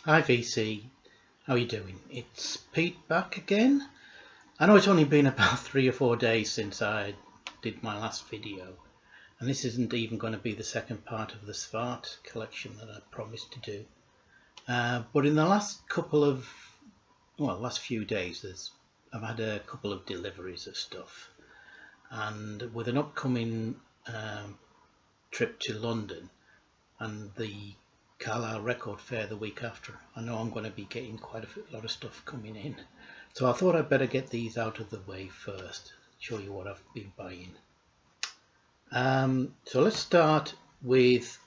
Hi VC, how are you doing? It's Pete back again. I know it's only been about 3 or 4 days since I did my last video, and this isn't even going to be the second part of the Svart collection that I promised to do. But in the last last few days, I've had a couple of deliveries of stuff, and with an upcoming trip to London and the Carlisle Record Fair the week after, I know I'm going to be getting quite a lot of stuff coming in. So I thought I'd better get these out of the way first, show you what I've been buying. So let's start with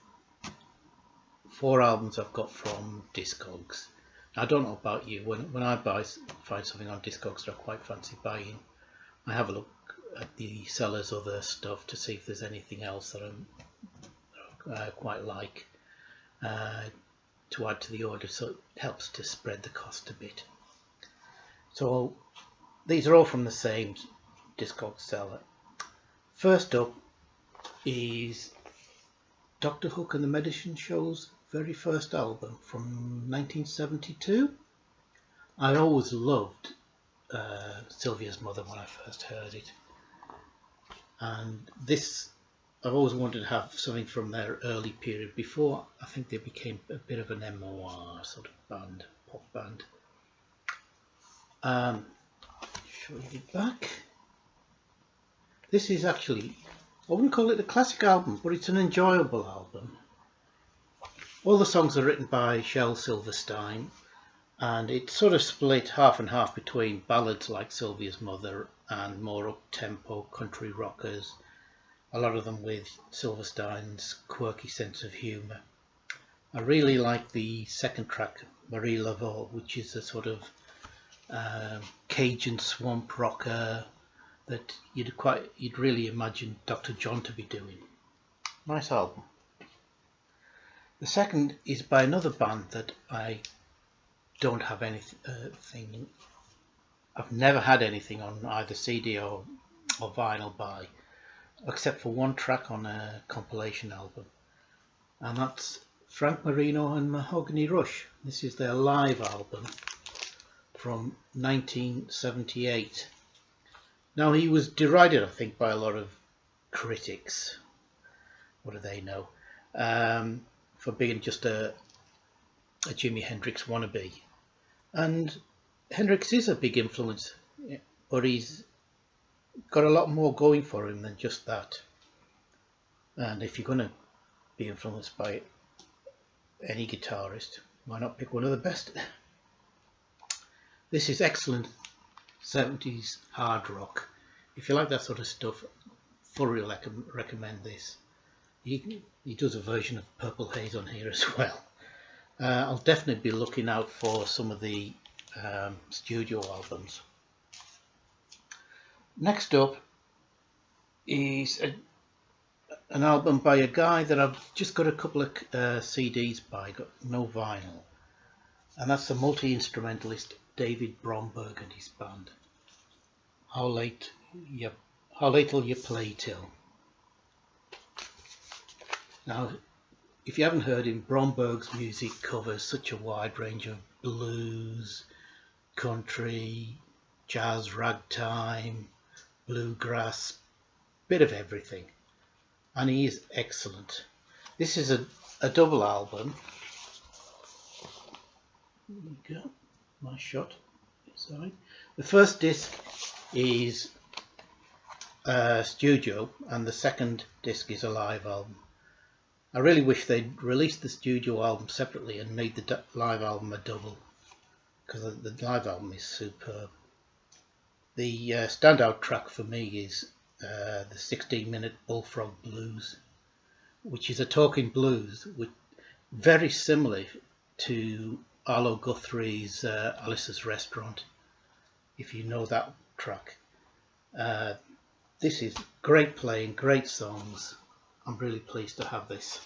4 albums I've got from Discogs. Now, I don't know about you, when I find something on Discogs that I quite fancy buying, I have a look at the seller's other stuff to see if there's anything else that I quite like to add to the order, so it helps to spread the cost a bit. So these are all from the same Discogs seller. First up is Dr. Hook and the Medicine Show's very first album from 1972. I always loved Sylvia's Mother when I first heard it, and this I've always wanted to have something from their early period before I think they became a bit of an MOR sort of band, pop band. Show you the back. This is actually, I wouldn't call it a classic album, but it's an enjoyable album. All the songs are written by Shel Silverstein, and it's sort of split half and half between ballads like Sylvia's Mother and more up-tempo country rockers, a lot of them with Silverstein's quirky sense of humour. I really like the second track, Marie Laveau, which is a sort of Cajun swamp rocker that you'd really imagine Dr. John to be doing. Nice album. The second is by another band that I don't have anything. I've never had anything on either CD or vinyl by, except for one track on a compilation album, and that's Frank Marino and Mahogany Rush. This is their live album from 1978. Now, he was derided, I think, by a lot of critics, what do they know, for being just a Jimi Hendrix wannabe. And Hendrix is a big influence, but he's got a lot more going for him than just that. And if you're going to be influenced by any guitarist, why not pick one of the best? This is excellent 70s hard rock. If you like that sort of stuff, thoroughly recommend this. He does a version of Purple Haze on here as well. I'll definitely be looking out for some of the studio albums. Next up is an album by a guy that I've just got a couple of CDs by, got no vinyl, and that's the multi-instrumentalist David Bromberg and his band. How late'll you play till? Now, if you haven't heard him, Bromberg's music covers such a wide range of blues, country, jazz, ragtime, bluegrass, bit of everything, and he is excellent. This is a double album. There we go, nice shot inside. The first disc is studio, and the second disc is a live album. I really wish they'd released the studio album separately and made the live album a double, because the live album is superb. The standout track for me is the 16-minute Bullfrog Blues, which is a talking blues, very similar to Arlo Guthrie's Alice's Restaurant, if you know that track. This is great playing, great songs. I'm really pleased to have this.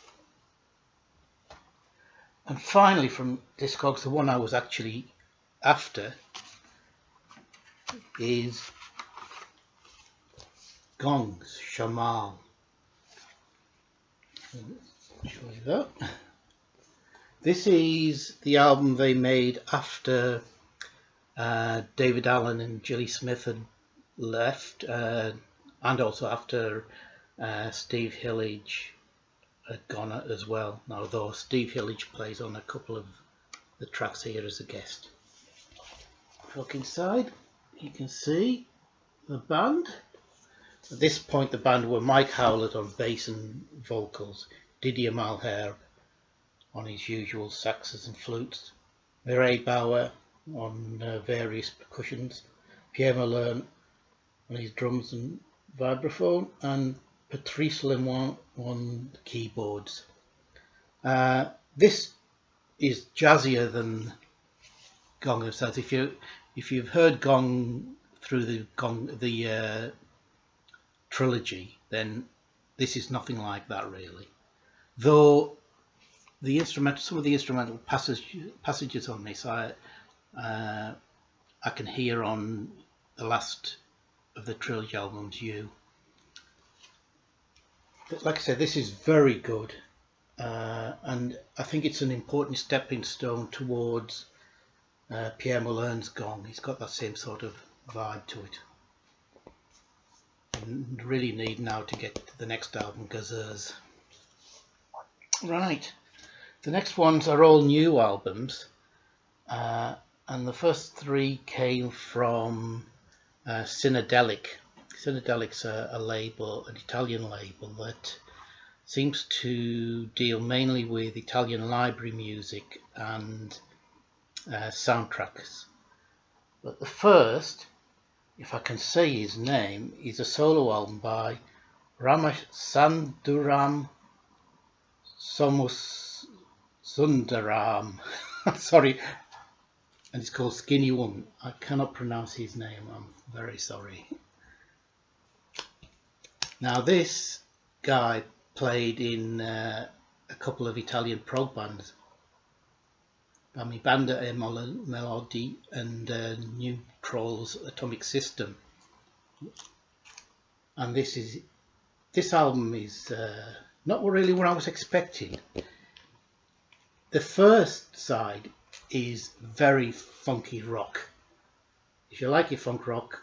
And finally, from Discogs, the one I was actually after is Gong Cha Mom. Show you that. This is the album they made after David Allen and Gilly Smith had left, and also after Steve Hillage had gone as well. Now, though Steve Hillage plays on a couple of the tracks here as a guest. Look inside, you can see the band. At this point, the band were Mike Howlett on bass and vocals, Didier Malherbe on his usual saxes and flutes, Mireille Bauer on various percussions, Pierre Malone on his drums and vibraphone, and Patrice Lemoine on the keyboards. This is jazzier than Gong themselves. If you've heard Gong through the trilogy, then this is nothing like that really. Though some of the instrumental passages on this I can hear on the last of the trilogy albums, You. But like I said, this is very good, and I think it's an important stepping stone towards Pierre Malone's Gong. He's got that same sort of vibe to it. And really need now to get to the next album, Gazeuse. Right, the next ones are all new albums, and the first three came from Synedelic. Synedelic's a label, an Italian label that seems to deal mainly with Italian library music and soundtracks. But the first, if I can say his name, is a solo album by Sundaram Sundaram. Sorry, and it's called Skinny Woman. I cannot pronounce his name, I'm very sorry. Now this guy played in a couple of Italian prog bands, Mi Banda e Melody and New Troll's Atomic System, and this album is not really what I was expecting. The first side is very funky rock. If you like your funk rock,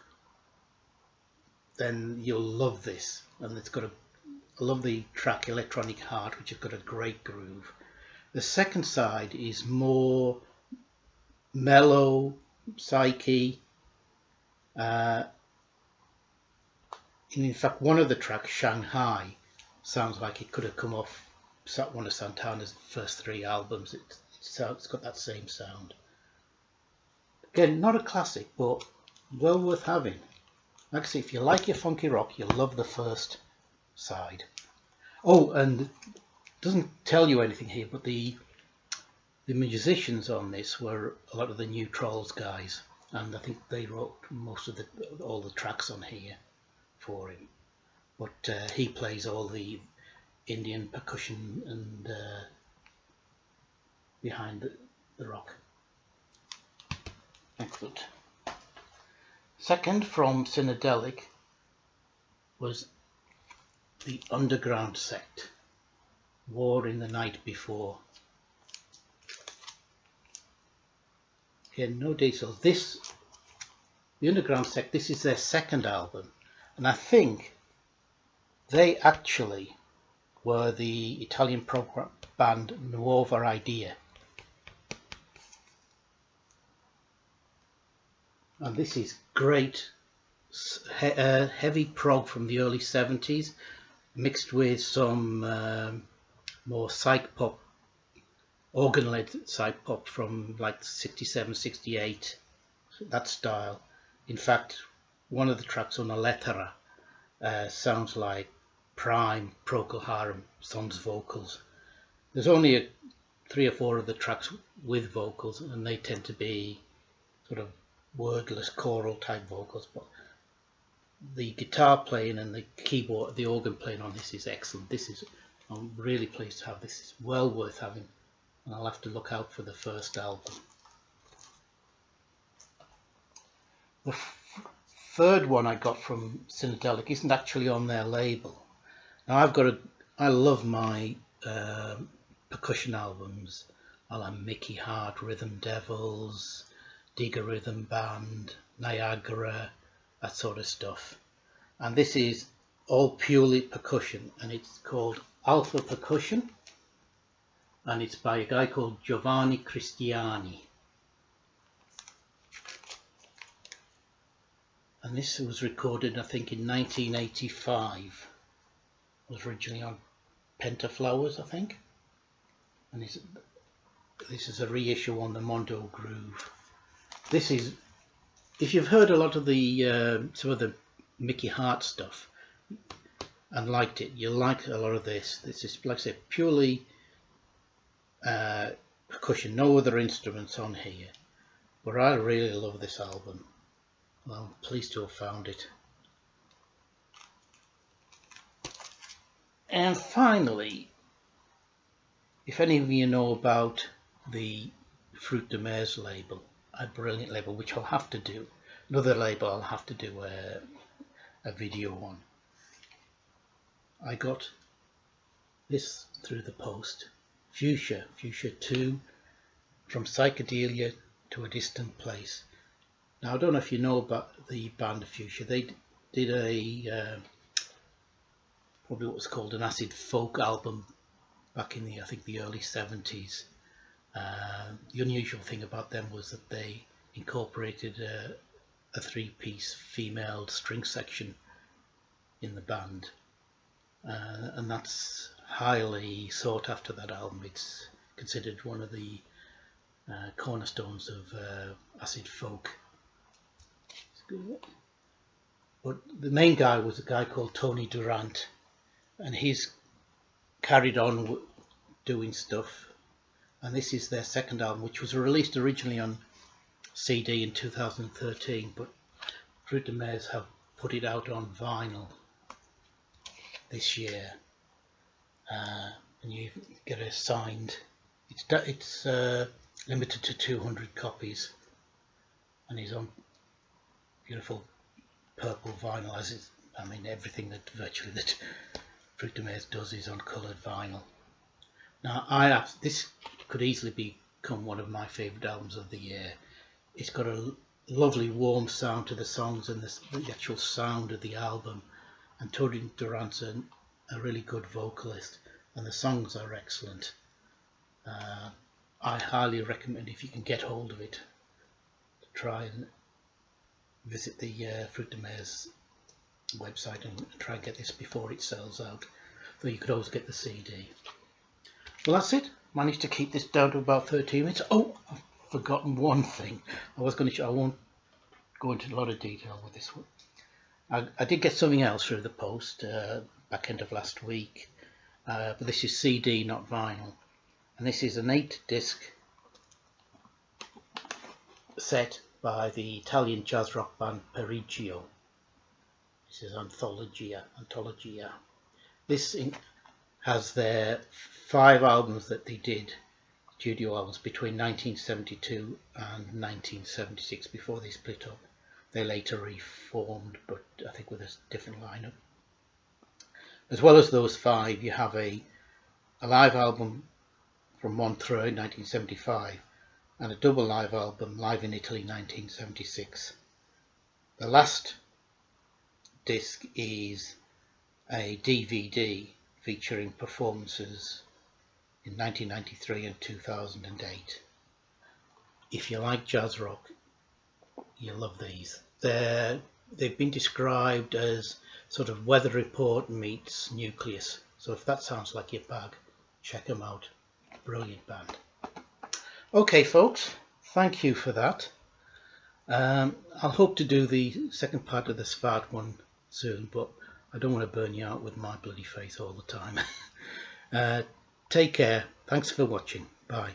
then you'll love this. And it's got I love the track Electronic Heart, which has got a great groove. The second side is more mellow, psyche. In fact, one of the tracks, Shanghai, sounds like it could have come off one of Santana's first three albums. It's got that same sound. Again, not a classic, but well worth having. Like I say, if you like your funky rock, you'll love the first side. Oh, and it doesn't tell you anything here, but the musicians on this were a lot of the New Trolls guys, and I think they wrote most of all the tracks on here for him. But he plays all the Indian percussion and behind the rock. Excellent. Second from Synedelic was the Underground Sect, War in the Night Before. Here, no details. The Underground Sect, this is their second album, and I think they actually were the Italian prog band Nuova Idea. And this is great heavy prog from the early 70s, mixed with some more psych pop, organ-led psych pop from like 67, 68, that style. In fact, one of the tracks on A Lettera sounds like prime Procol Harum songs vocals. There's only 3 or 4 of the tracks with vocals, and they tend to be sort of wordless choral type vocals, but the guitar playing and the keyboard, the organ playing on this is excellent. I'm really pleased to have this. It's well worth having, and I'll have to look out for the first album. The third one I got from Synedelic isn't actually on their label. Now I love my percussion albums a la Mickey Hart Rhythm Devils, Digger Rhythm Band, Niagara, that sort of stuff. And this is all purely percussion, and it's called Alpha Percussion, and it's by a guy called Giovanni Cristiani. And this was recorded, I think, in 1985. It was originally on Pentaflowers, I think. And this is a reissue on the Mondo Groove. This is, if you've heard a lot of the some of the Mickey Hart stuff and liked it, you'll like a lot of this. This is, like I said, purely percussion, no other instruments on here. But I really love this album. Well, I'm pleased to have found it. And finally, if any of you know about the Fruit de Mare's label, a brilliant label, which I'll have to do, another label I'll have to do a video on. I got this through the post, Fuchsia 2, From Psychedelia to a Distant Place. Now, I don't know if you know about the band Fuchsia. They did a probably what was called an acid folk album back in the, I think, the early 70s. The unusual thing about them was that they incorporated a three-piece female string section in the band, and that's highly sought after, that album. It's considered one of the cornerstones of acid folk. But the main guy was a guy called Tony Durant, and he's carried on doing stuff, and this is their second album, which was released originally on CD in 2013, but Fruit de Mares have put it out on vinyl this year, and you get a signed, it's limited to 200 copies, and he's on beautiful purple vinyl, as is, I mean, everything that virtually that Fruit de Mares does is on coloured vinyl. Now, this could easily become one of my favourite albums of the year. It's got a lovely warm sound to the songs and the actual sound of the album, and Tony Durant's a really good vocalist, and the songs are excellent. I highly recommend, if you can get hold of it, to try and visit the Fruit de Mares website and try and get this before it sells out, though you could always get the CD. Well, that's it. Managed to keep this down to about 13 minutes. Oh, I've forgotten one thing. I won't go into a lot of detail with this one. I did get something else through the post back end of last week, but this is CD, not vinyl, and this is an 8-disc set by the Italian jazz rock band Perigio. This is Anthologia. This has their 5 albums that they did, studio albums, between 1972 and 1976, before they split up. They later reformed, but I think with a different lineup. As well as those 5, you have a live album from Montreux 1975, and a double live album, Live in Italy 1976. The last disc is a DVD featuring performances in 1993 and 2008. If you like jazz rock, you'll love these. They've been described as sort of Weather Report meets Nucleus, so if that sounds like your bag, check them out. Brilliant band. Okay folks, thank you for that. I'll hope to do the second part of the Svad one soon, but I don't want to burn you out with my bloody face all the time. Take care. Thanks for watching. Bye.